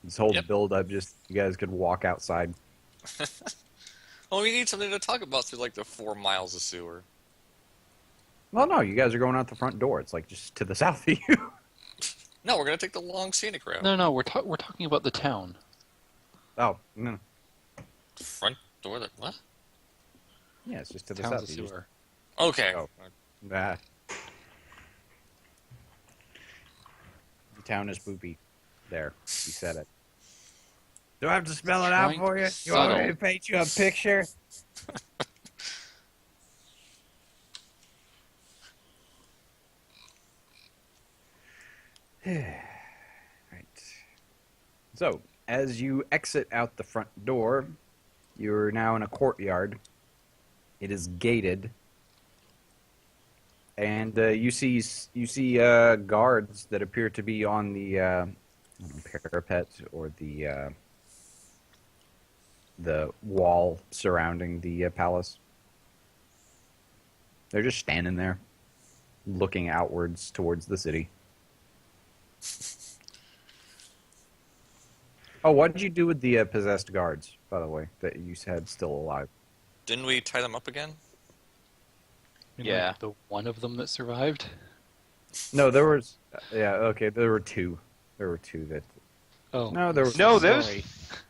This whole Yep. build up, just you guys could walk outside. Well, we need something to talk about through like the 4 miles of sewer. Well, no, you guys are going out the front door. It's like just to the south of you. No, we're gonna take the long scenic route. No, no, we're talking about the town. Oh, no. Front door. That what? Yeah, it's just to the Town's south. a You just- sewer. Okay. Oh. Nah. The town is poopy. There, you said it. Do I have to spell it out Trying for you? to You want me subtle. to paint you a picture? Right. So, as you exit out the front door, you're now in a courtyard. It is gated, and you see guards that appear to be on the I don't know, parapet or the wall surrounding the palace. They're just standing there, looking outwards towards the city. Oh, what did you do with the possessed guards, by the way, that you said still alive? Didn't we tie them up again? You Yeah. like the one of them that survived. No, there was. Yeah, okay, there were two. There were two that. Oh, No, there was. No, sorry.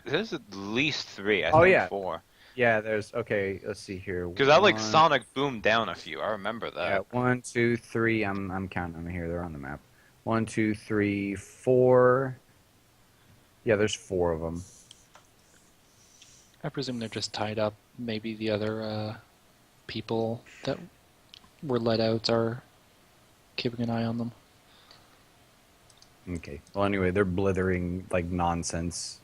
there's at least three. I Oh, think yeah. 4. Yeah, there's. Okay, let's see here. Because I like One- Sonic Boom down a few. I remember Yeah, that. 1, 2, 3. I'm counting them here. They're on the map. 1, 2, 3, 4. Yeah, there's 4 of them. I presume they're just tied up. Maybe the other people that were let out are keeping an eye on them. Okay. Well, anyway, they're blithering like nonsense.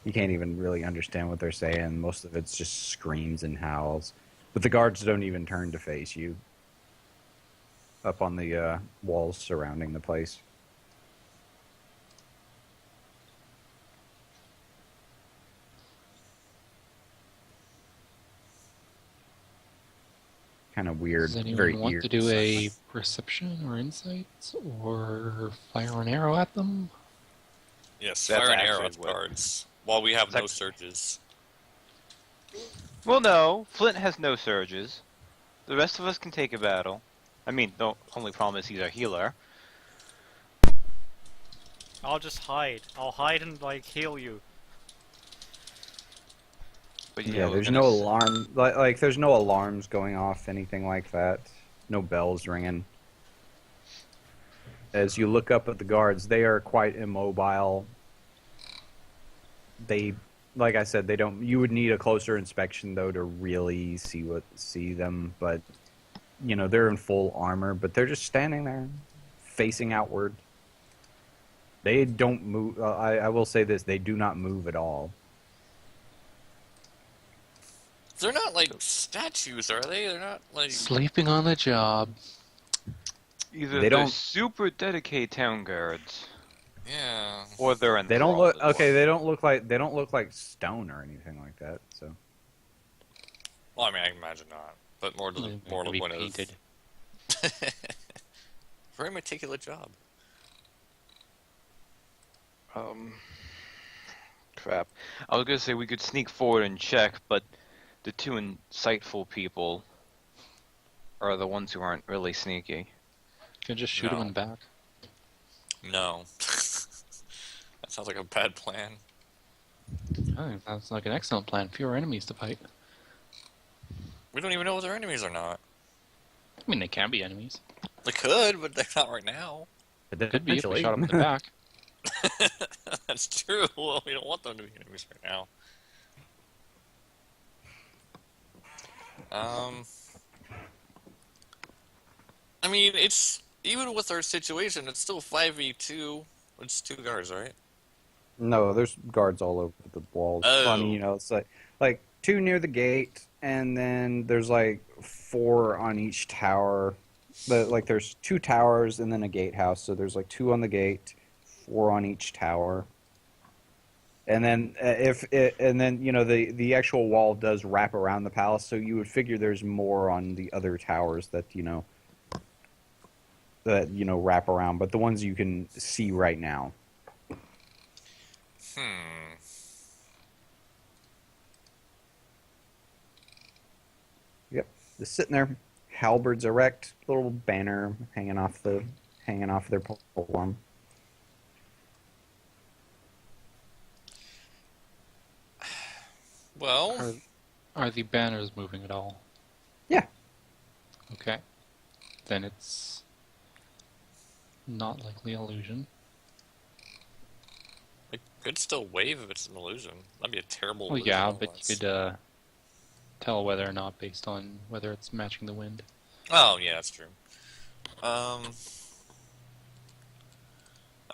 You can't even really understand what they're saying. Most of it's just screams and howls. But the guards don't even turn to face you. Up on the walls surrounding the place. Kind of weird. Does anyone very want eerie. to do a perception or insights or fire an arrow at them? Yes. That's Fire an arrow actually at the what- guards while we have That's no act- surges. Well, no. Flint has no surges. The rest of us can take a battle. I mean, the only problem is he's our healer. I'll just hide. I'll hide and like heal you. But Yeah, we're there's gonna no s- alarm. Like, there's no alarms going off, anything like that. No bells ringing. As you look up at the guards, they are quite immobile. They, like I said, they don't. You would need a closer inspection though to really see them. But you know, they're in full armor, but they're just standing there, facing outward. They don't move. I will say this: they do not move at all. They're not like statues, are they? They're not like. Sleeping on the job. Either They they're don't- super dedicated town guards, Yeah. or they're in. They don't look okay. They don't look like stone or anything like that. So Well, I mean, I imagine not, but more to They more might be one of. painted. Very meticulous job. Crap. I was gonna say we could sneak forward and check, but the two insightful people are the ones who aren't really sneaky. You can just shoot No. them in the back. No. That sounds like a bad plan. I think that's like an excellent plan. Fewer enemies to fight. We don't even know if they're enemies or not. I mean, they can be enemies. They could, but they're not right now. Could be if we shot them in the back. That's true. Well, we don't want them to be enemies right now. I mean, it's even with our situation, it's still 5v2. It's 2 guards, right? no, there's guards all over the walls. I mean, Oh. you know, it's like 2 near the gate, and then there's like 4 on each tower. Like there's 2 towers and then a gatehouse, so there's like 2 on the gate, 4 on each tower. And then you know the actual wall does wrap around the palace, so you would figure there's more on the other towers that wrap around, but the ones you can see right now. Hmm. Yep, just sitting there, halberds erect, little banner hanging off their pole arm. Well, Are the banners moving at all? Yeah. Okay. Then it's not likely illusion. it could still wave if it's an illusion. That'd be a terrible Well, illusion. yeah, otherwise. but you could tell whether or not based on whether it's matching the wind. Oh, yeah, that's true. I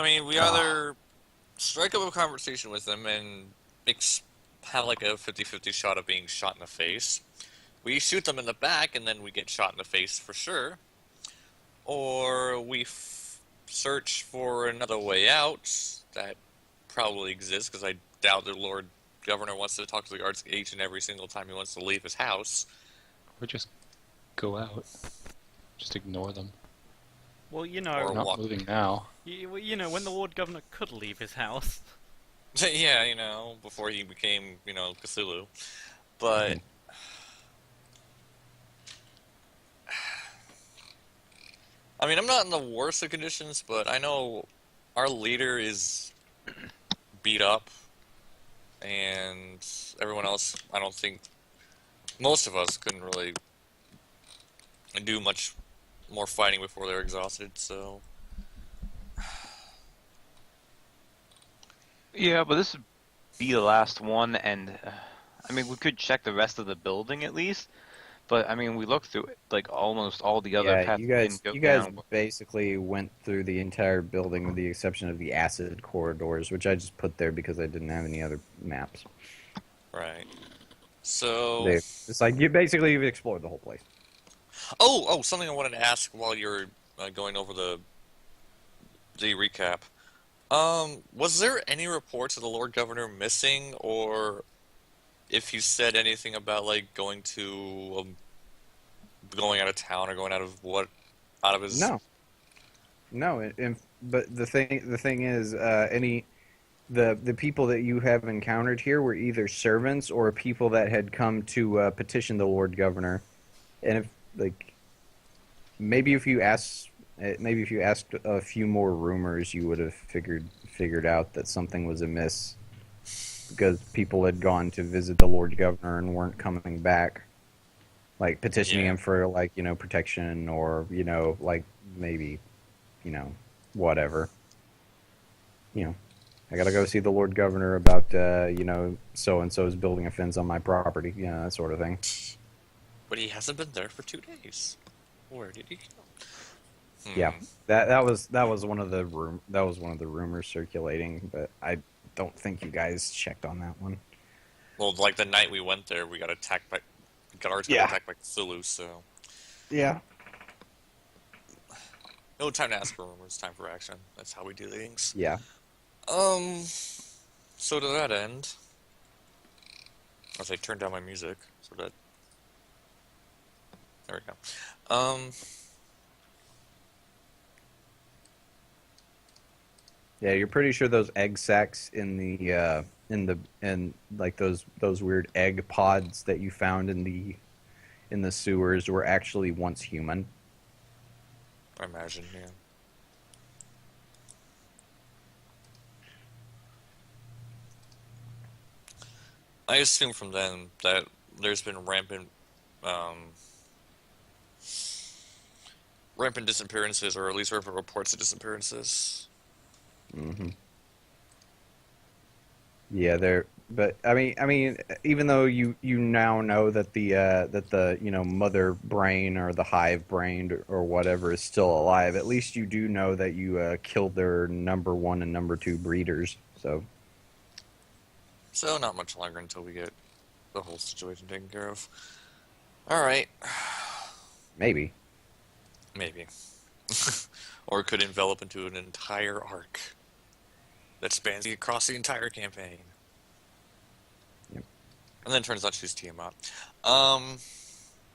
mean, we either strike up a conversation with them and have like a 50-50 shot of being shot in the face. We shoot them in the back and then we get shot in the face for sure. Or we search for another way out that probably exists because I doubt the Lord Governor wants to talk to the guards each and every single time he wants to leave his house. Or just go out. Just ignore them. Well, you Or know, They're not walk. moving now. you know, when the Lord Governor could leave his house. Yeah, you know, before he became, Cthulhu. But I mean, I'm not in the worst of conditions, but I know our leader is beat up, and everyone else, I don't think, most of us couldn't really do much more fighting before they're exhausted, so. Yeah, but this would be the last one, and I mean, we could check the rest of the building at least. But I mean, we looked through like almost all the other Yeah, paths. you we guys, didn't go you guys down. basically went through the entire building with the exception of the acid corridors, which I just put there because I didn't have any other maps. Right. So. It's like you've explored the whole place. Oh, something I wanted to ask while you're going over the recap. Was there any reports of the Lord Governor missing, or if he said anything about like going out of town or going out of his? No. But the thing is, the people that you have encountered here were either servants or people that had come to petition the Lord Governor, and if like maybe if you asked a few more rumors, you would have figured out that something was amiss because people had gone to visit the Lord Governor and weren't coming back, like petitioning him for like protection or like maybe whatever. I gotta go see the Lord Governor about so and so is building a fence on my property, that sort of thing. But he hasn't been there for 2 days. Where did he go? Yeah, that was one of the rumors circulating, but I don't think you guys checked on that one. Well, like the night we went there, we got attacked by guards. Got attacked by Cthulhu. So Yeah. no time to ask for rumors. Time for action. That's how we do things. Yeah. So to that end, as I turn down my music, so that there we go. Yeah, you're pretty sure those egg sacs in like those weird egg pods that you found in the sewers were actually once human. I imagine, yeah. I assume from then that there's been rampant disappearances, or at least rampant reports of disappearances. Mm-hmm. Yeah, but I mean, even though you now know that the mother brain or the hive brain or whatever is still alive, at least you do know that you killed their number 1 and number 2 breeders. So not much longer until we get the whole situation taken care of. All right, Maybe. maybe, or it could envelop into an entire arc that spans across the entire campaign. Yep. And then turns out she's Tiamat.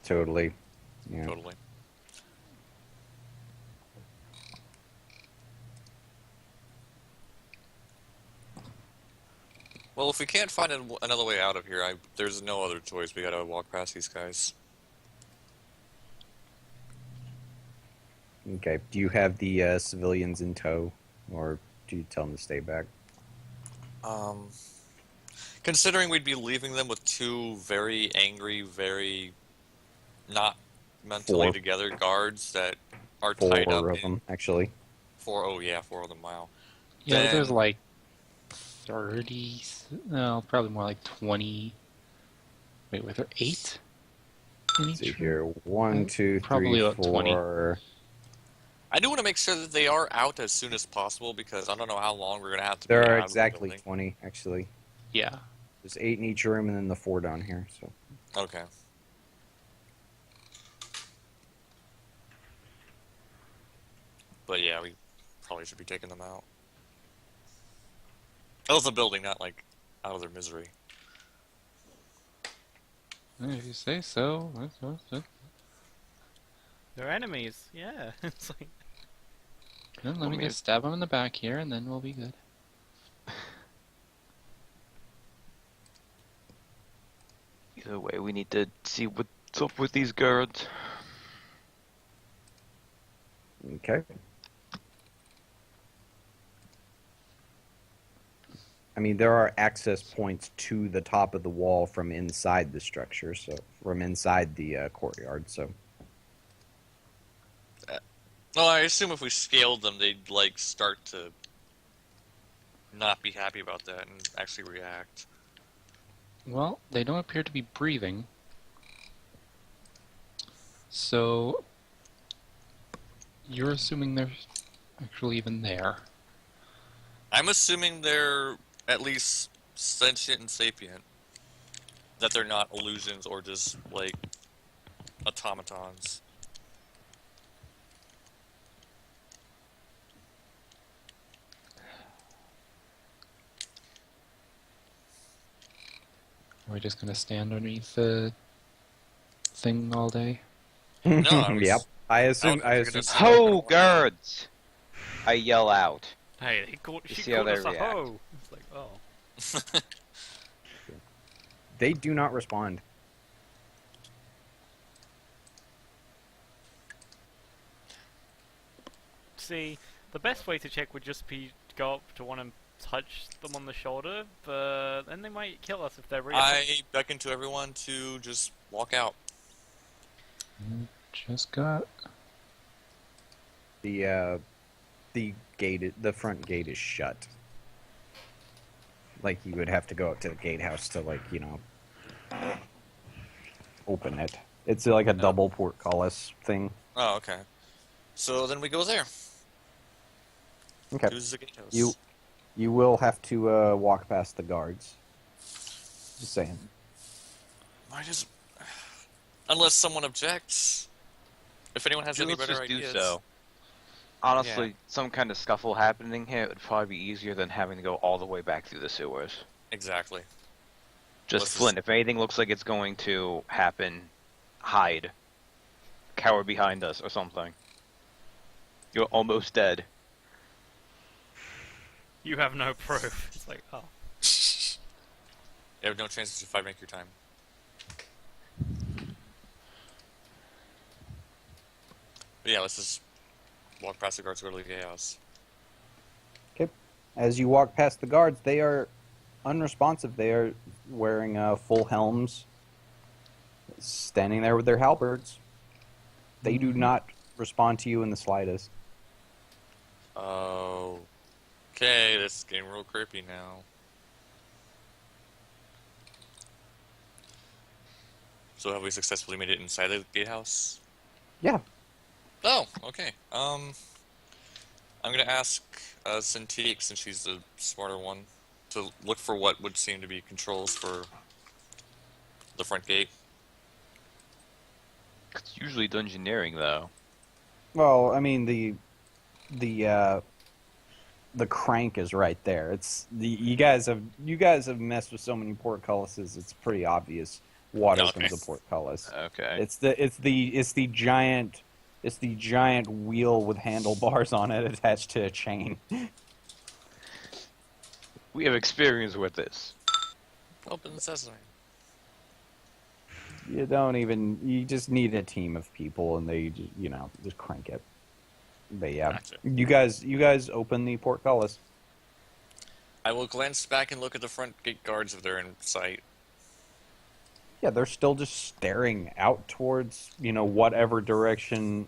Totally. Yeah. Totally. Well, if we can't find another way out of here, there's no other choice. We gotta walk past these guys. Okay. Do you have the civilians in tow, or do you tell them to stay back? Considering we'd be leaving them with two very angry, very not mentally Four. together guards that are Four tied up of in them, actually. four. Oh yeah, four of them. Wow. Yeah, Then- there's like 30. No, probably more like 20. Wait, were there 8? In Let's see each here. 1, 2, Probably 3, about 20. 4. I do want to make sure that they are out as soon as possible because I don't know how long we're gonna have to. There be are out of the exactly building. 20, actually. Yeah. There's 8 in each room, and then the 4 down here. So Okay. But yeah, we probably should be taking them out. Out of the building, not like out of their misery. If you say so. They're enemies. Yeah. It's like Let me just stab him in the back here, and then we'll be good. Either way, we need to see what's up with these guards. okay. I mean, there are access points to the top of the wall from inside the structure, so from inside the courtyard. So Well, I assume if we scaled them, they'd like start to not be happy about that and actually react. Well, they don't appear to be breathing. So, you're assuming they're actually even there. I'm assuming they're at least sentient and sapient. That they're not illusions or just like automatons. Are we just gonna stand underneath the thing all day? I was- yep. I I assume. don't I think they're assume. gonna- Ho, guards! I yell out. hey, You she see how called they us a react. hoe. It's like, oh. They do not respond. See, the best way to check would just be to go up to one and touch them on the shoulder, but then they might kill us if they're real. I beckon to everyone to just walk out. Just got. The the front gate is shut. Like you would have to go up to the gatehouse to open it. It's like a double portcullis thing. Oh, okay. So then we go there. Okay. Use the gatehouse. You will have to walk past the guards. Just saying. Might as... Unless someone objects. If anyone has any Let's better just ideas. do so. Honestly, Yeah. some kind of scuffle happening here would probably be easier than having to go all the way back through the sewers. Exactly. Just Let's Flint, if anything looks like it's going to happen, hide. Cower behind us or something. You're almost dead. You have no proof. It's like, oh. You have no chances if I make your time. But yeah, let's just walk past the guards, go to the gatehouse. Okay. As you walk past the guards, they are unresponsive. They are wearing full helms, standing there with their halberds. They do not respond to you in the slightest. Oh. Okay, this is getting real creepy now. So have we successfully made it inside the gatehouse? Yeah. Oh, okay. I'm gonna ask Cintiq, since she's the smarter one, to look for what would seem to be controls for the front gate. It's usually dungeoneering, though. Well, I mean the crank is right there. It's you guys have messed with so many portcullises. It's pretty obvious what Okay. opens a portcullis. Okay. It's the giant wheel with handlebars on it attached to a chain. We have experience with this. Open sesame. You just need a team of people, and they, just crank it. But yeah, Gotcha. you guys open the portcullis. I will glance back and look at the front gate guards if they're in sight. Yeah, they're still just staring out towards, whatever direction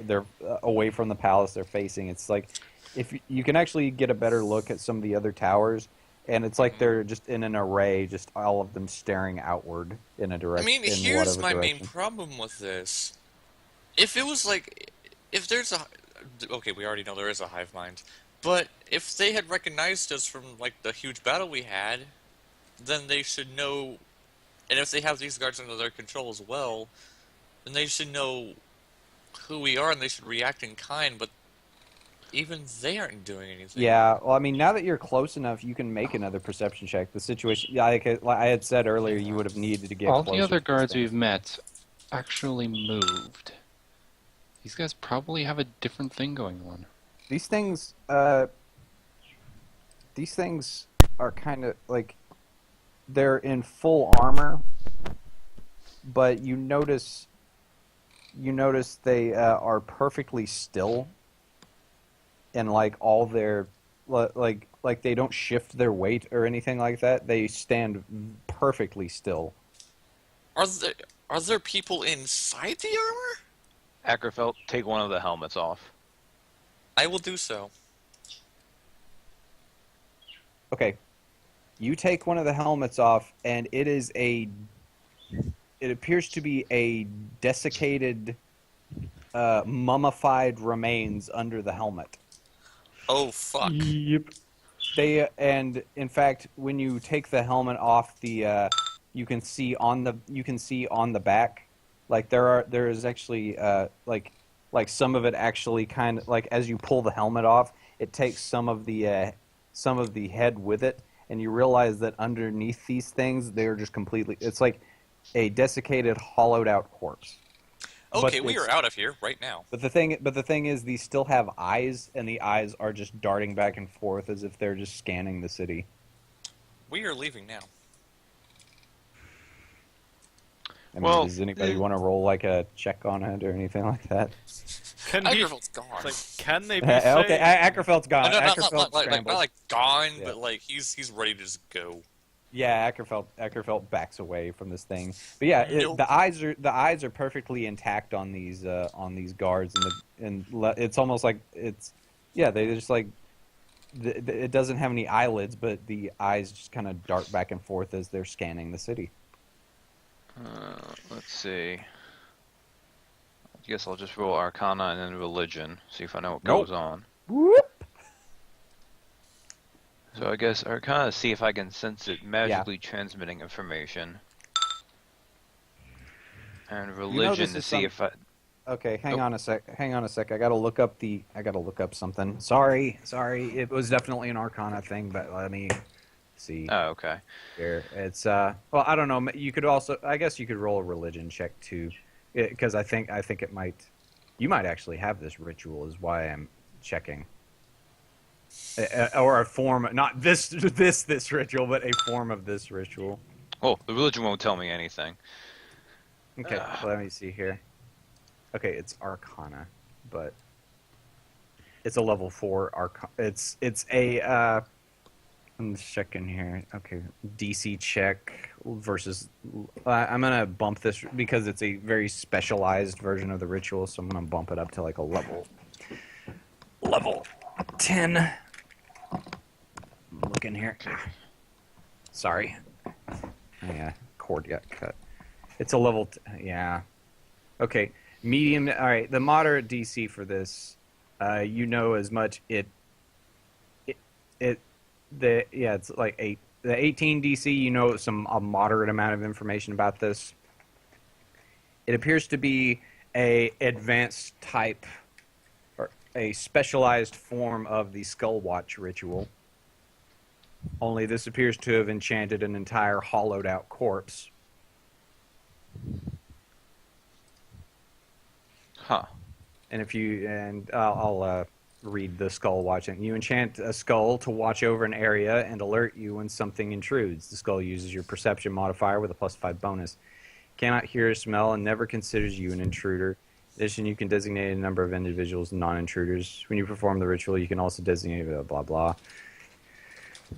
they're away from the palace they're facing. It's like if you can actually get a better look at some of the other towers, and it's like they're just in an array, just all of them staring outward in a I direction. mean, here's my main direction. problem with this. If it was like, if there's a, okay, we already know there is a hive mind, but if they had recognized us from like the huge battle we had, then they should know, and if they have these guards under their control as well, then they should know who we are and they should react in kind, but even they aren't doing anything. Yeah, well, I mean, now that you're close enough, you can make another perception check. The situation, yeah, like I had said earlier, you would have needed to get All closer the other to guards things. we've met actually moved. These guys probably have a different thing going on. These things are kind of like they're in full armor, but you notice they are perfectly still, and like all their like they don't shift their weight or anything like that. They stand perfectly still. Are there people inside the armor? Ackerfeld, take one of the helmets off. I will do so. Okay, you take one of the helmets off, and it appears to be a desiccated, mummified remains under the helmet. Oh fuck. Yep. And in fact, when you take the helmet off, you can see on the back, like there is actually like some of it actually kind of like as you pull the helmet off, it takes some of the head with it, and you realize that underneath these things, they're just completely. It's like a desiccated, hollowed out corpse. Okay, But we are out of here right now. But the thing is, these still have eyes, and the eyes are just darting back and forth as if they're just scanning the city. We are leaving now. I mean, Well, does anybody want to roll like a check on it or anything like that? Can he? Ackerfeld's gone. Like, can they be Okay, saved? Ackerfeld's gone. No, not Ackerfeld like scrambles. not like gone, Yeah. but like he's ready to just go. Yeah, Ackerfeld backs away from this thing. But yeah, Nope. the eyes are perfectly intact on these guards, it's almost like they just like it doesn't have any eyelids, but the eyes just kind of dart back and forth as they're scanning the city. Let's see. I guess I'll just roll Arcana and then Religion, see if I know what Nope. goes on. Whoop. So I guess Arcana, see if I can sense it magically transmitting information. And Religion this to is see if I... Okay, hang Nope. on a sec. I gotta look up something. Sorry. It was definitely an Arcana thing, but let me see Oh, okay. here. It's well, I don't know. You could also, I guess, you could roll a religion check too, because I think it might. You might actually have this ritual, is why I'm checking. Or a form, not this ritual, but a form of this ritual. Oh, the Religion won't tell me anything. Okay, let me see here. Okay, it's Arcana, but it's a level 4 Arcana. It's a I'm just checking here. Okay, DC check versus. I'm gonna bump this because it's a very specialized version of the ritual, so I'm gonna bump it up to like a level 10. I'm looking here. Sorry, yeah, cord got cut. It's a level. Yeah. Okay. Medium. All right. The moderate DC for this, as much. It's like the 18 DC. A moderate amount of information about this. It appears to be a advanced type or a specialized form of the Skull Watch ritual. Only this appears to have enchanted an entire hollowed out corpse. Huh. And I'll read the skull watching. You enchant a skull to watch over an area and alert you when something intrudes. The skull uses your perception modifier with a +5 bonus. Cannot hear or smell and never considers you an intruder. In addition, you can designate a number of individuals non-intruders. When you perform the ritual, you can also designate blah blah blah.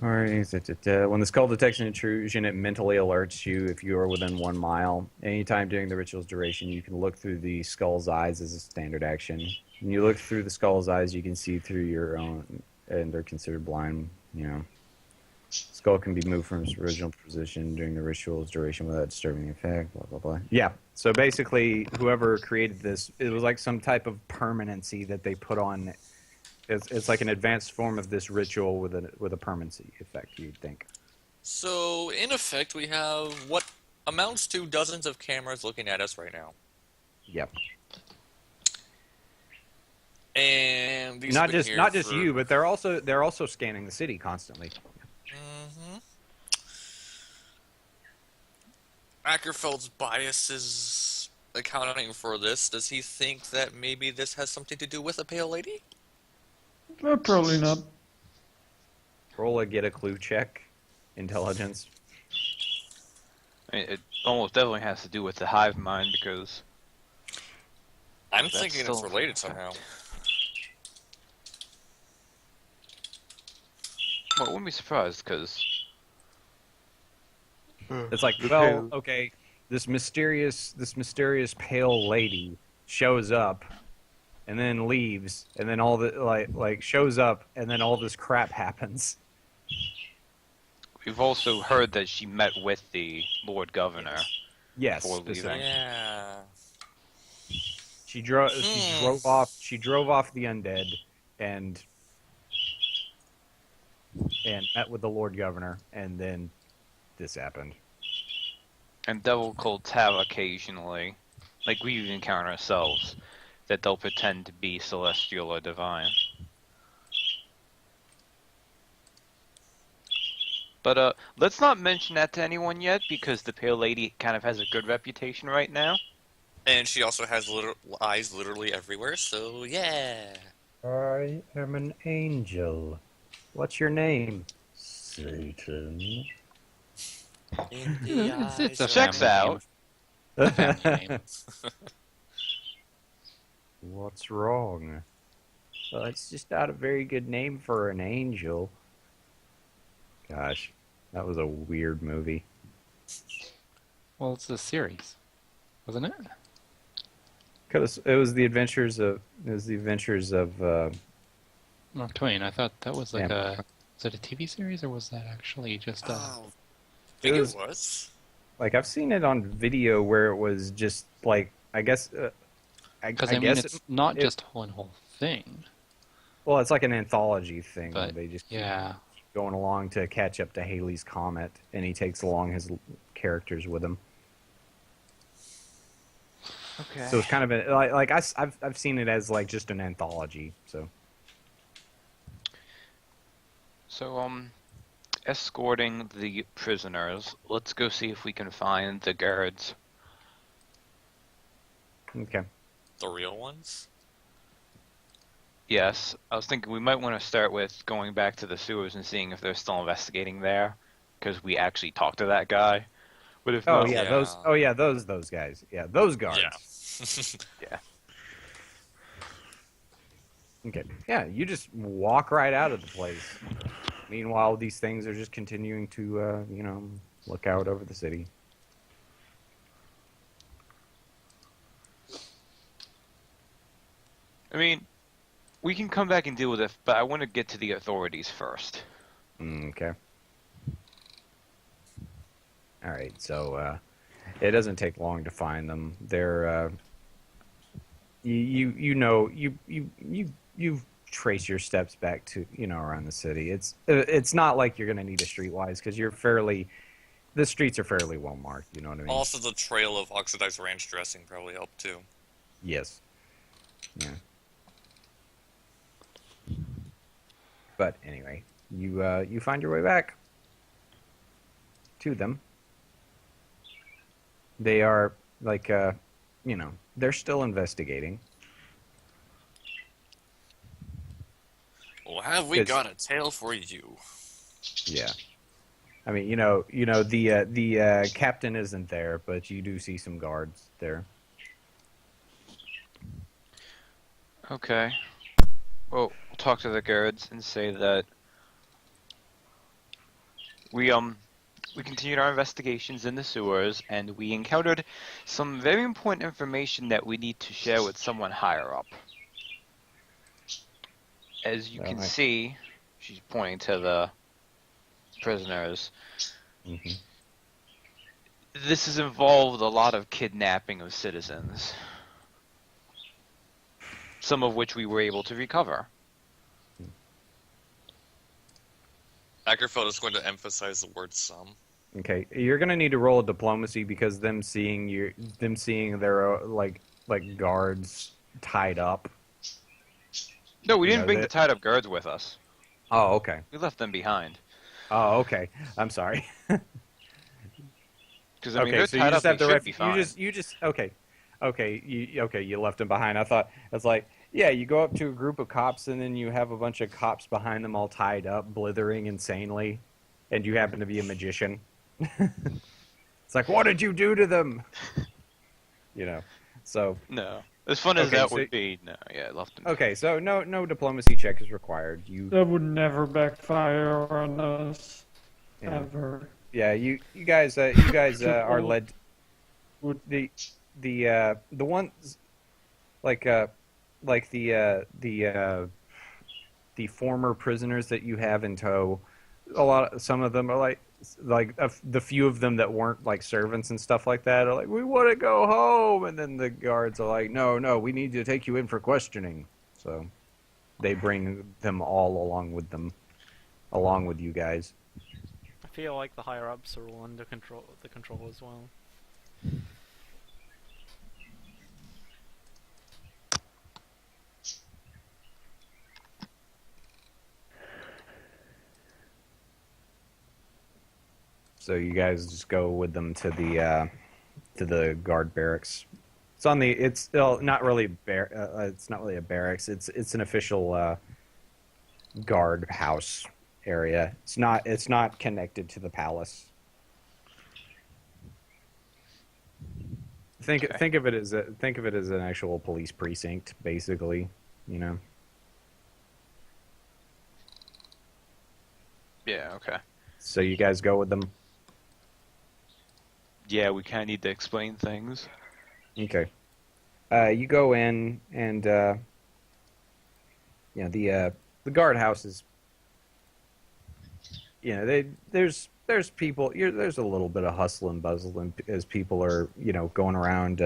When the skull detects an intrusion, it mentally alerts you if you are within 1 mile. Anytime during the ritual's duration, you can look through the skull's eyes as a standard action. When you look through the skull's eyes, you can see through your own, and they're considered blind. Skull can be moved from its original position during the ritual's duration without disturbing the effect. Blah blah blah. Yeah. So basically, whoever created this, it was like some type of permanency that they put on. It's like an advanced form of this ritual with a permanency effect, you'd think. So, in effect, we have what amounts to dozens of cameras looking at us right now. Yep. And these Not have been just here for... you, but they're also scanning the city constantly. Mm-hmm. Ackerfeld's bias is accounting for this. Does he think that maybe this has something to do with a pale lady? Probably not. Roll a get a clue check. Intelligence. I mean, it almost definitely has to do with the hive mind because I'm That's thinking it's still- related somehow. well, I wouldn't be surprised because It's like, well, okay, this mysterious pale lady shows up and then leaves, and then all the like shows up, and then all this crap happens. we've also heard that she met with the Lord Governor. Yes, Before leaving. specifically. Yeah. She drove off. She drove off the undead, and met with the Lord Governor, and then this happened. And devil cults have occasionally, like we encounter ourselves, that they'll pretend to be celestial or divine. But let's not mention that to anyone yet, because the Pale Lady kind of has a good reputation right now. And she also has eyes literally everywhere, so yeah. I am an angel. What's your name? Satan. It's a Checks family out. name. Family name. What's wrong? Well, it's just not a very good name for an angel. Gosh, that was a weird movie. Well, it's a series, wasn't it? Cause it was the adventures of Mark Twain. I thought that was like Yeah. Was it a TV series or was that actually just a? Oh, I think It it was- was. like I've seen it on video where it was just like I guess Because I I mean, guess it's not it- just one whole thing. well, it's like an anthology thing. But, where they just keep Yeah. going along to catch up to Halley's Comet, and he takes along his characters with him. Okay. So it's kind of I've seen it as like just an anthology. So So, escorting the prisoners, let's go see if we can find the guards. okay, The real ones? Yes, I was thinking we might want to start with going back to the sewers and seeing if they're still investigating there, because we actually talked to that guy. But if oh not, yeah, Yeah. those guys, yeah, those guards. Yeah. Okay, yeah, you just walk right out of the place. Meanwhile, these things are just continuing to look out over the city. I mean, we can come back and deal with it, but I want to get to the authorities first. Okay. All right. So it doesn't take long to find them. They're you trace your steps back to around the city. It's not like you're gonna need a streetwise because the streets are fairly well marked. You know what I mean? Also, the trail of oxidized ranch dressing probably helped too. Yes. Yeah. But anyway, you find your way back to them. They are like they're still investigating. Well, have we 'Cause- got a tale for you? Yeah. I mean, the captain isn't there, but you do see some guards there. Okay. Well, we'll talk to the guards and say that we continued our investigations in the sewers and we encountered some very important information that we need to share with someone higher up. As you can Alright. see, she's pointing to the prisoners. Hmm. This has involved a lot of kidnapping of citizens. Some of which we were able to recover. Ackerfeld is going to emphasize the word some. Okay, you're gonna need to roll a diplomacy because them seeing their like guards tied up. No, we didn't know, bring the that- tied up guards with us. Oh, okay. We left them behind. Oh, okay. I'm sorry. Because I mean, Okay, they're so you tied just up. have They the should be fine. you just okay, you left them behind. I thought it's like, yeah, you go up to a group of cops and then you have a bunch of cops behind them all tied up, blithering insanely, and you happen to be a magician. It's like, what did you do to them? So No. As fun as Okay, that so- would be, no, yeah, I left them. okay, so no diplomacy check is required. That would never backfire on us. Yeah. Ever. Yeah, you guys are led. Would The ones like the former prisoners that you have in tow. Some of them are like the few of them that weren't like servants and stuff like that are like, we want to go home, and then the guards are like, no, we need to take you in for questioning. So they bring them all along with you guys. I feel like the higher ups are all under control as well. So you guys just go with them to the guard barracks. It's not really it's not really a barracks. It's an official guard house area. It's not connected to the palace. Think of it as an actual police precinct, basically. Yeah, okay. So you guys go with them. Yeah, we kind of need to explain things. Okay. You go in, and the guardhouse is. There's people. There's a little bit of hustle and bustle, as people are going around,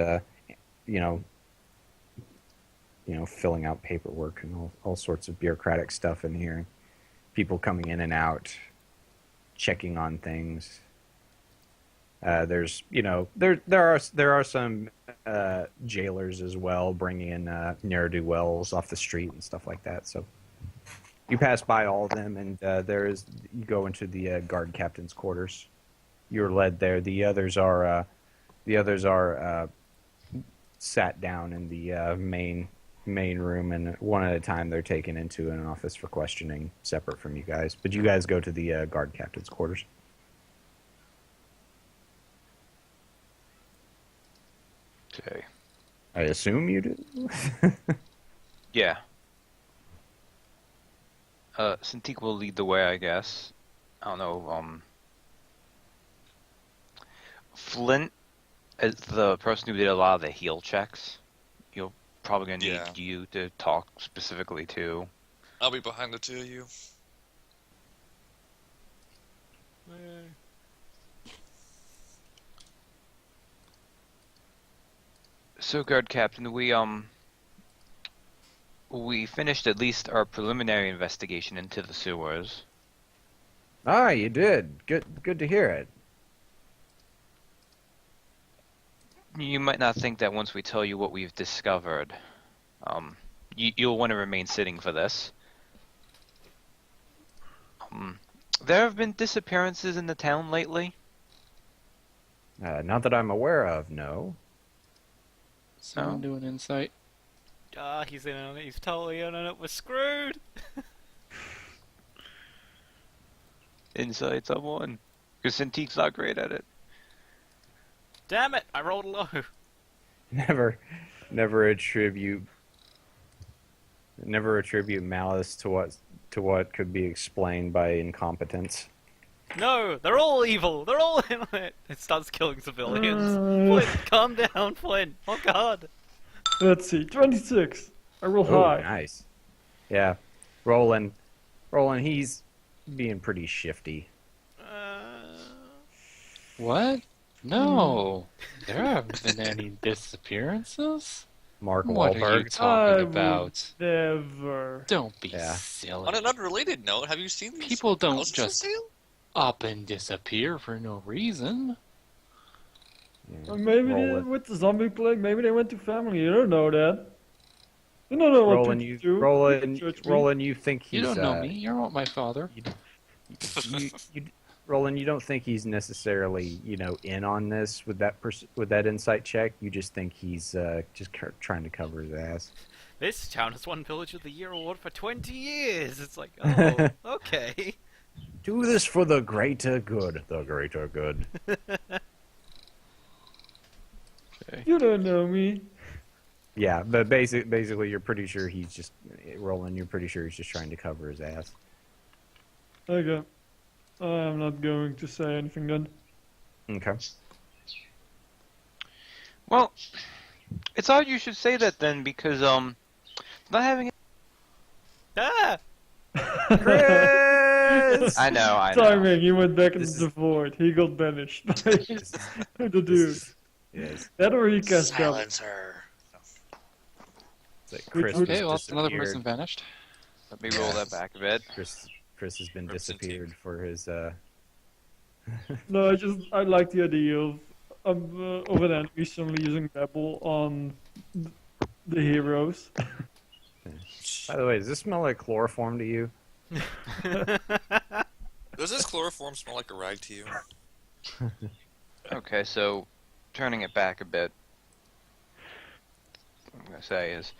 filling out paperwork and all sorts of bureaucratic stuff in here. People coming in and out, checking on things. There's there are some jailers as well, bringing in ne'er-do-wells off the street and stuff like that. So you pass by all of them, and you go into the guard captain's quarters. You're led there. The others are sat down in the main room, and one at a time they're taken into an office for questioning, separate from you guys. But you guys go to the guard captain's quarters. Okay. I assume you do. Yeah. Cintiq will lead the way, I guess. I don't know, Flint is the person who did a lot of the heal checks. You're probably gonna need Yeah. you to talk specifically to. I'll be behind the two of you. So, guard captain, we finished at least our preliminary investigation into the sewers. Ah, you did. Good to hear it. You might not think that once we tell you what we've discovered, you'll want to remain sitting for this. There have been disappearances in the town lately. Not that I'm aware of, no. Someone do an insight. Ah, he's in on it. He's totally in on it. We're screwed. inside someone. Because Cintique's not great at it. Damn it! I rolled low. Never attribute malice to what could be explained by incompetence. No, they're all evil. They're all in it. It starts killing civilians. Flint, calm down, Flint. Oh God. Let's see, 26. I roll Oh, high. nice. Yeah, Roland, he's being pretty shifty. What? No. There haven't been any disappearances. Mark What are you Wahlberg. talking about? Never. Don't be Yeah. silly. On an unrelated note, have you seen these People don't houses for just- sale? Up and disappear for no reason. Yeah. Or maybe they, Roland. with the zombie plague, maybe they went to family. You don't know that. You don't know what Roland, people you, do. Roland, Judge me. Roland, you think he's You don't know me. You're not my father. Roland, you don't think he's necessarily, in on this with that with that insight check. You just think he's trying to cover his ass. This town has won Village of the Year award for 20 years. It's like, oh, okay. Do this for the greater good. The greater good. You don't know me. Yeah, but basically, you're pretty sure he's just Roland. You're pretty sure he's just trying to cover his ass. Okay. I'm not going to say anything then. Okay. Well, it's odd you should say that then, because, not having... Ah! Chris! I know. Timing, he went back This into is- the void. He got banished by This is- the this dude. is- Yes. That or he cast double. Silencer. It's like Which Chris would- has Okay, well, it's another disappeared. person vanished. Let me roll that back a bit. Chris has been Crimson disappeared for his No, I like the idea of an enemy suddenly using Babel on the heroes. By the way, does this smell like chloroform to you? Does this chloroform smell like a ride to you? Okay, so turning it back a bit, what I'm going to say is,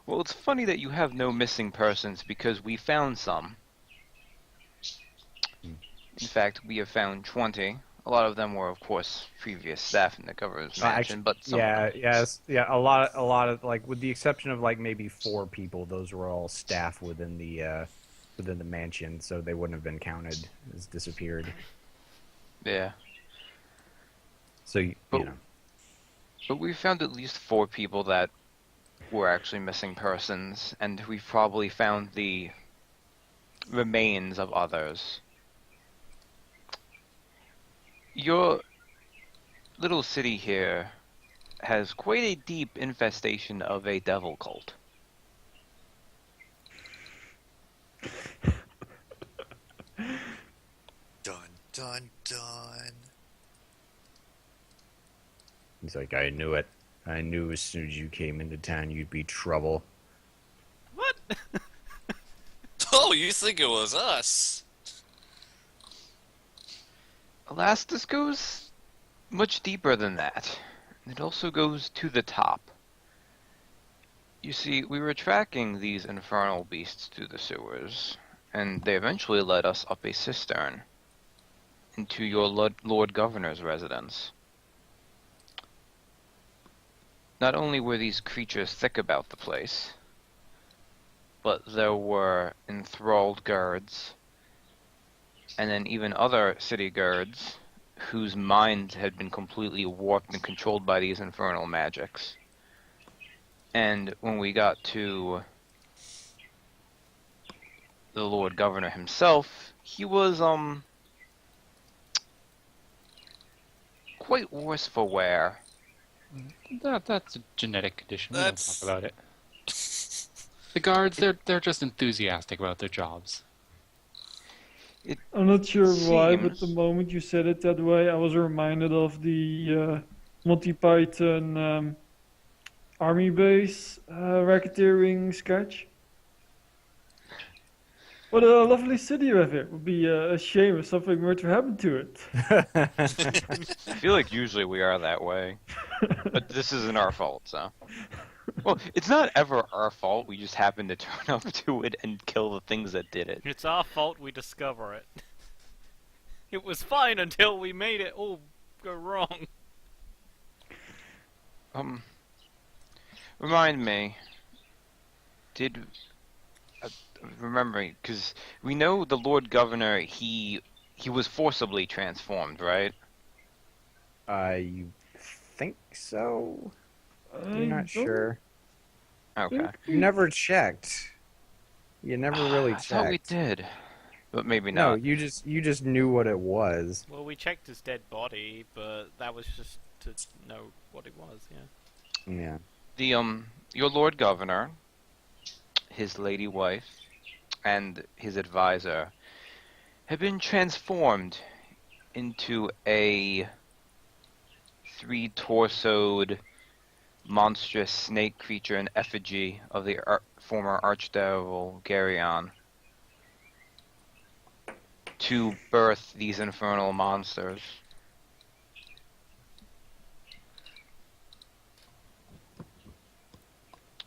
well, it's funny that you have no missing persons because we found some. In fact, we have found 20. A lot of them were, of course, previous staff in the governor's mansion, but some A lot of like, with the exception of like maybe 4 people, those were all staff within the mansion, so they wouldn't have been counted as disappeared. yeah. So you But- know, But we found at least 4 people that were actually missing persons, and we've probably found the remains of others. Your little city here has quite a deep infestation of a devil cult. Dun dun dun. he's like, I knew it. I knew as soon as you came into town, you'd be trouble. What? Oh, you think it was us? Alas, this goes much deeper than that. It also goes to the top. You see, we were tracking these infernal beasts through the sewers, and they eventually led us up a cistern into your Lord Governor's residence. Not only were these creatures thick about the place, but there were enthralled guards, and then even other city guards whose minds had been completely warped and controlled by these infernal magics. And when we got to the Lord Governor himself, he was, quite worse for wear. That's a genetic condition. We don't That's- talk about it. The guards, they're just enthusiastic about their jobs. I'm not sure why, but Seems- the moment you said it that way, I was reminded of the Monty Python army base racketeering sketch. What a lovely city you have here. It would be a shame if something were to happen to it. I feel like usually we are that way. But this isn't our fault, so. Well, it's not ever our fault, we just happen to turn up to it and kill the things that did it. It's our fault we discover it. It was fine until we made it all go wrong. Remind me. Did remembering because we know the Lord Governor. He was forcibly transformed, right? You think so? I I'm not don't sure. Okay. You never checked. You never really I checked. thought we did, but maybe No, not. you just knew what it was. Well, we checked his dead body, but that was just to know what it was, yeah. Yeah. The your Lord Governor, his lady wife, and his advisor have been transformed into a three-torsoed monstrous snake creature in effigy of the former archdevil Geryon to birth these infernal monsters.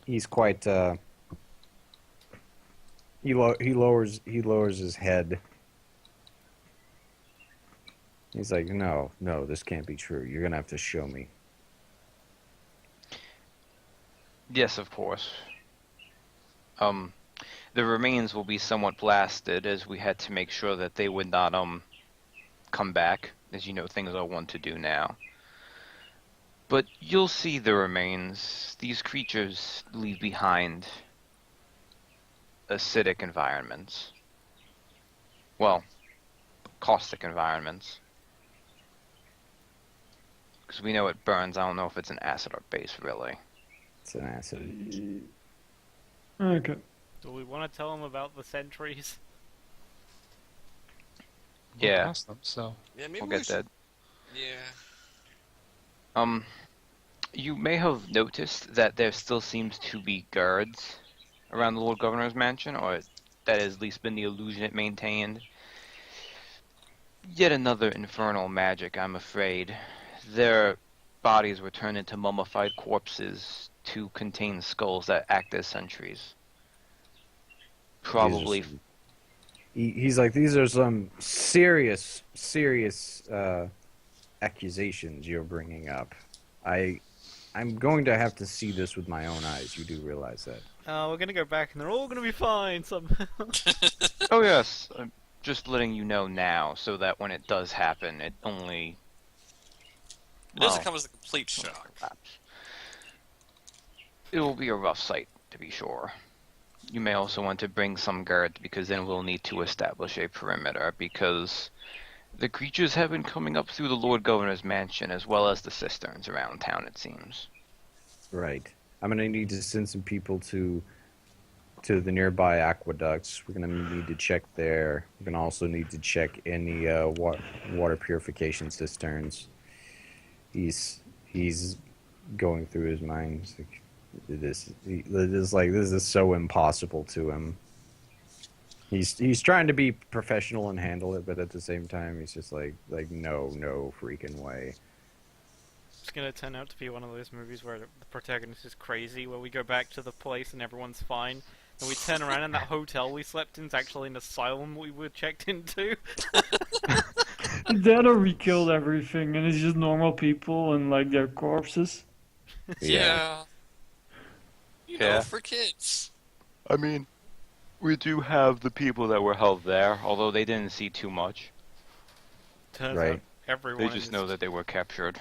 He's quite he lowers his head. He's like, no, this can't be true. You're gonna have to show me. Yes, of course. The remains will be somewhat blasted, as we had to make sure that they would not come back, as you know things are wont to do now. But you'll see the remains. These creatures leave behind acidic environments. Well, caustic environments. Because we know it burns. I don't know if it's an acid or base, really. It's an acid. Okay. Do we want to tell him about the sentries? We're Yeah. past them, so Yeah, maybe We'll we get should. that. Yeah. You may have noticed that there still seems to be guards around the Lord Governor's mansion, or that has at least been the illusion it maintained. Yet another infernal magic, I'm afraid. Their bodies were turned into mummified corpses to contain skulls that act as sentries. Probably. He's like, these are some serious accusations you're bringing up. I'm going to have to see this with my own eyes. You do realize that? We're gonna go back and they're all gonna be fine somehow. Oh yes, I'm just letting you know now, so that when it does happen, it only. It doesn't well, come as a complete shock. perhaps. It will be a rough sight, to be sure. You may also want to bring some guards, because then we'll need to establish a perimeter, because the creatures have been coming up through the Lord Governor's mansion, as well as the cisterns around town, it seems. Right. I'm gonna need to send some people to the nearby aqueducts. We're gonna need to check there. We're gonna also need to check any water purification cisterns. He's going through his mind. He's like, this is so impossible to him. He's trying to be professional and handle it, but at the same time, he's just like no freaking way. It's gonna turn out to be one of those movies where the protagonist is crazy, where we go back to the place and everyone's fine, and we turn around and that hotel we slept in is actually an asylum we were checked into. Then we killed everything, and it's just normal people and like their corpses. Yeah. You know, Yeah. for kids. I mean, we do have the people that were held there, although they didn't see too much. Turns Right. out everyone They just know that they were captured.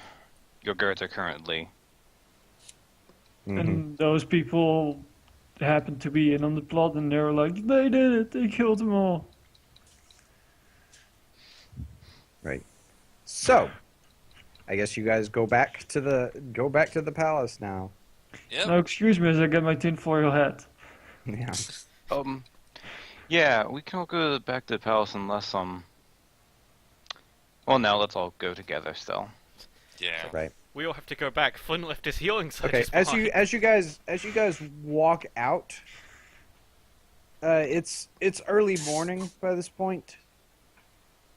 Your guards are currently. Mhm. And those people happened to be in on the plot, and they were like, they did it, they killed them all. So, I guess you guys go back to the palace now. Yep. Now, excuse me as I get my tinfoil hat. Yeah. Yeah, we can all go back to the palace unless, Well, now let's all go together still. Yeah. Right. we all have to go back. Flynn left his healing side. Okay. As you guys walk out, it's early morning by this point.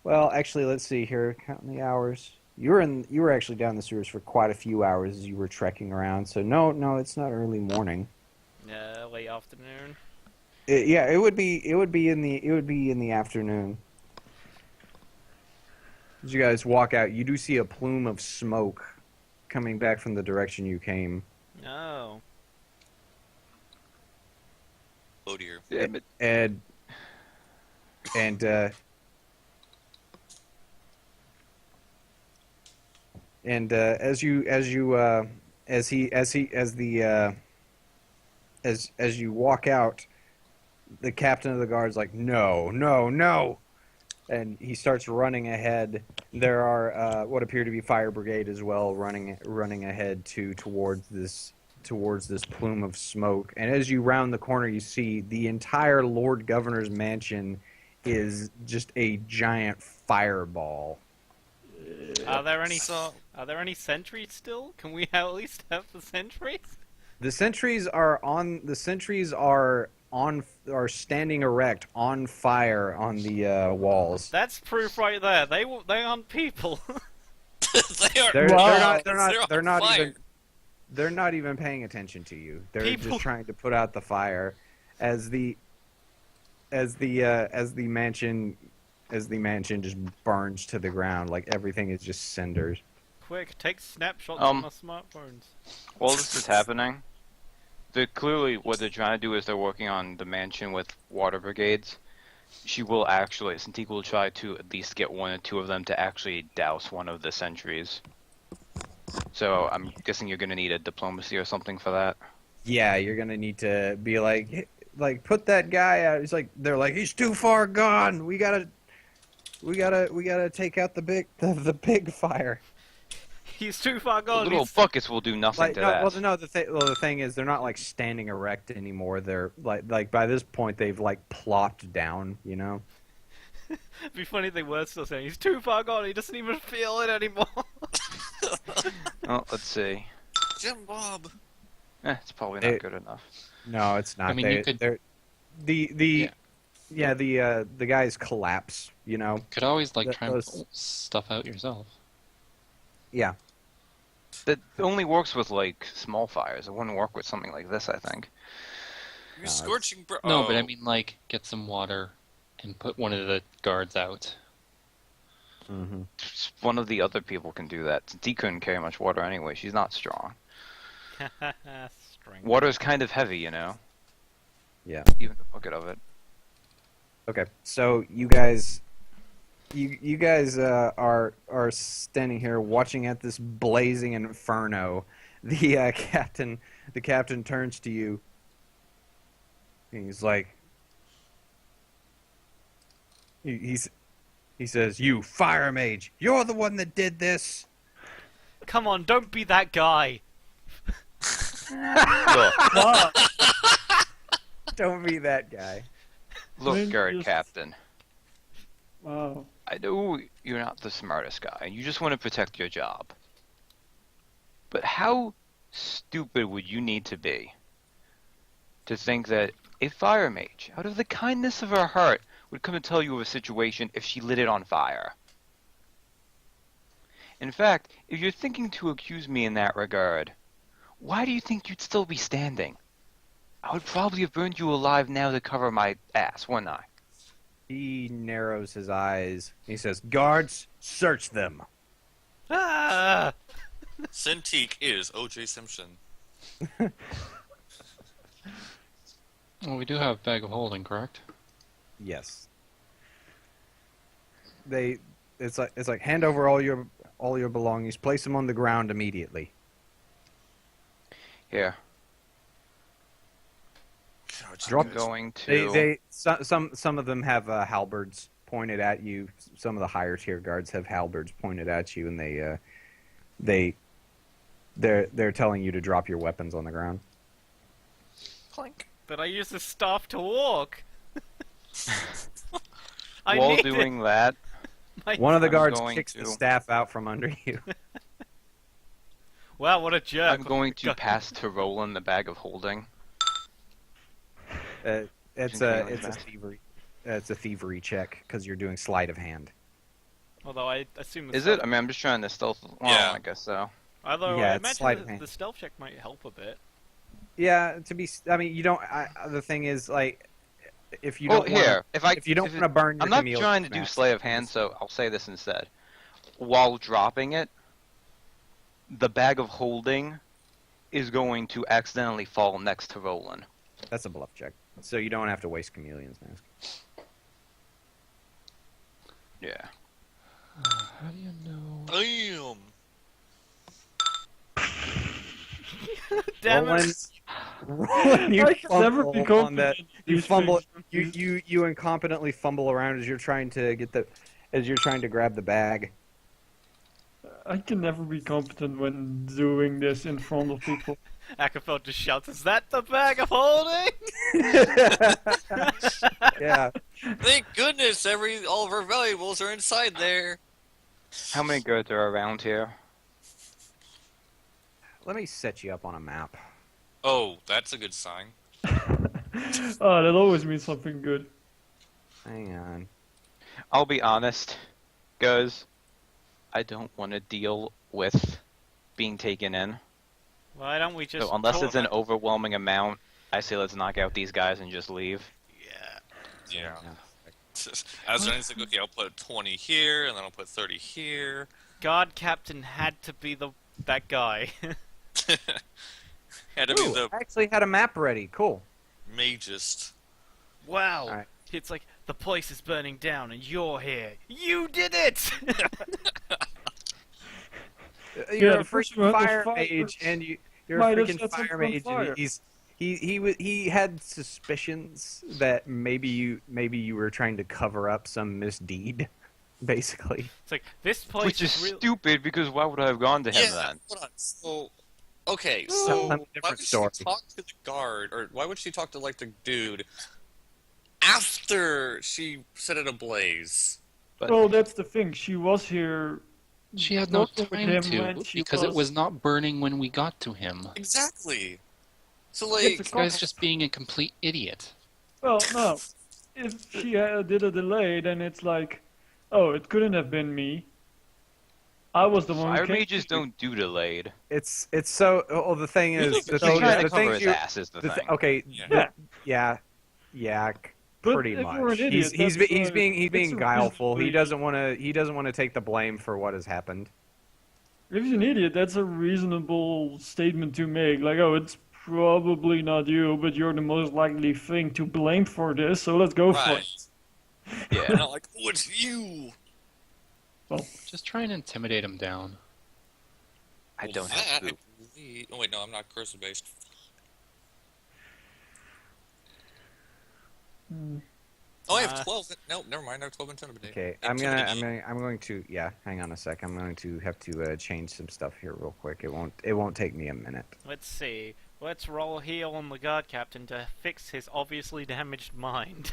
Well, actually, let's see here. Counting the hours. You were actually down the sewers for quite a few hours as you were trekking around. So no, it's not early morning. late afternoon. It would be in the afternoon. As you guys walk out, you do see a plume of smoke coming back from the direction you came. No. Oh dear. Damn it. And as you walk out, the captain of the guard's like, no, no, no, and he starts running ahead. There are what appear to be fire brigade as well, running ahead towards this plume of smoke. And as you round the corner, you see the entire Lord Governor's mansion is just a giant fireball. Are there any sentries still? Can we at least have the sentries? The sentries are standing erect on fire on the walls. That's proof right there. They aren't people. They are. They're not even paying attention to you. They're People- just trying to put out the fire as the mansion just burns to the ground. Like everything is just cinders. Quick, take snapshots on my smartphones. While this is happening, clearly what they're trying to do is they're working on the mansion with water brigades. Cintiq will try to at least get one or two of them to actually douse one of the sentries. So I'm guessing you're gonna need a diplomacy or something for that. Yeah, you're gonna need to be like put that guy out. They're like he's too far gone. We gotta take out the big fire. He's too far The gone. little buckets will do nothing to that. The thing is, they're not like standing erect anymore. They're like by this point they've like plopped down. You know. It'd be funny if they were still saying he's too far gone. He doesn't even feel it anymore. Oh, let's see. Jim Bob. It's probably not good enough. No, it's not. I mean, you could- the guys collapse. You know. Could always like That try and was- pull stuff out yourself. Yeah. That only works with like small fires. It wouldn't work with something like this, I think. You're scorching, bro. No, but I mean like get some water and put one of the guards out. Mm-hmm. One of the other people can do that. Dee couldn't carry much water anyway. She's not strong. Strength. Water is kind of heavy, you know. Yeah. Even the bucket of it. Okay, so you guys are standing here watching at this blazing inferno. The captain turns to you. And he's like, he says, "You fire mage, you're the one that did this." Come on, don't be that guy. Look, Don't be that guy. look, Then guard just- captain. Wow. I know you're not the smartest guy, and you just want to protect your job. But how stupid would you need to be to think that a fire mage, out of the kindness of her heart, would come to tell you of a situation if she lit it on fire? In fact, if you're thinking to accuse me in that regard, why do you think you'd still be standing? I would probably have burned you alive now to cover my ass, wouldn't I? He narrows his eyes. He says, "Guards, search them." Ah! Cintiq is O.J. Simpson. Well, we do have a bag of holding, correct? Yes. It's like hand over all your belongings, place them on the ground immediately. Here, God, Drop- I'm going to... Some of them have halberds pointed at you. Some of the higher tier guards have halberds pointed at you, and they're telling you to drop your weapons on the ground. Clink. But I use the staff to walk. I While need doing that, My- One of the I'm guards going kicks the to- staff out from under you. Wow, what a jerk! I'm going to pass to Roland the bag of holding. It's Isn't a Caitlin's back? thievery. It's a thievery check because you're doing sleight of hand. Although I assume the Is stealth- it? I mean, I'm just trying to stealth. Well, Yeah. I guess so. Although Yeah, I it's sleight imagine of hand. the stealth check might help a bit. Yeah, I mean, you don't. The thing is, like, if you Well, don't wanna- here, if you don't want to burn your I'm not Camille trying to do mask, sleight of hand, so I'll say this instead. while dropping it, the bag of holding is going to accidentally fall next to Roland. That's a bluff check. So you don't have to waste Chameleon's Mask. Yeah. How do you know? Damn. Damn Roland, it! Roland, you I can never be fumble on that. confident. in You these fumble. things. You incompetently fumble around as you're trying to grab the bag. I can never be competent when doing this in front of people. Ackerfeld just shouts, "Is that the bag of holding?" Yeah. Thank goodness all of our valuables are inside there. How many guards are around here? Let me set you up on a map. Oh, that's a good sign. Oh, that always means something good. Hang on. I'll be honest, guys. I don't want to deal with being taken in. Why don't we just? So unless it's an talk- overwhelming amount, I say let's knock out these guys and just leave. Yeah. As I think, okay, I'll put 20 here, and then I'll put 30 here. Guard captain had to be that guy. Had to be Ooh, the I actually had a map ready. Cool. magist. Wow. Alright. It's like the place is burning down and you're here. You did it! You're Yeah, a first freaking you had the fire fire- mage, and you're Might a have freaking set fire something on mage, fire. and he had suspicions that maybe you were trying to cover up some misdeed, basically. It's like this place Which is real. stupid because why would I have gone to him Yeah, then? hold on. So, okay, Tell so them a why different would story. she talk to the guard, or why would she talk to like the dude after she set it ablaze? Well, that's the thing. She was here. She had no talking with time him to when she because it was not burning when we got to him. Exactly. So It's like, a This guy's just being a complete idiot. Well, no. If she did a delay, then it's like, oh, it couldn't have been me. I was the one Fire who came mages to you. don't do delayed. It's so. Oh, the thing is, the He's thing, trying to the cover thing his you, ass is the thing. okay, Yeah. yeah, But pretty if you're much. an idiot, He's that's, being that's a guileful. He reasonably- doesn't want to take the blame for what has happened. If he's an idiot, that's a reasonable statement to make. Like, oh, it's probably not you, but you're the most likely thing to blame for this, so let's go for Right. it. Yeah. not like, oh, it's you. Just try and intimidate him down. I Well, don't that have I to. believe- Oh wait, no, I'm not cursor based. Oh, I have 12. No, never mind. I have 12 intimidate. Okay, I'm going to. Yeah, hang on a sec. I'm going to have to change some stuff here real quick. It won't take me a minute. Let's see. Let's roll heal on the guard captain to fix his obviously damaged mind.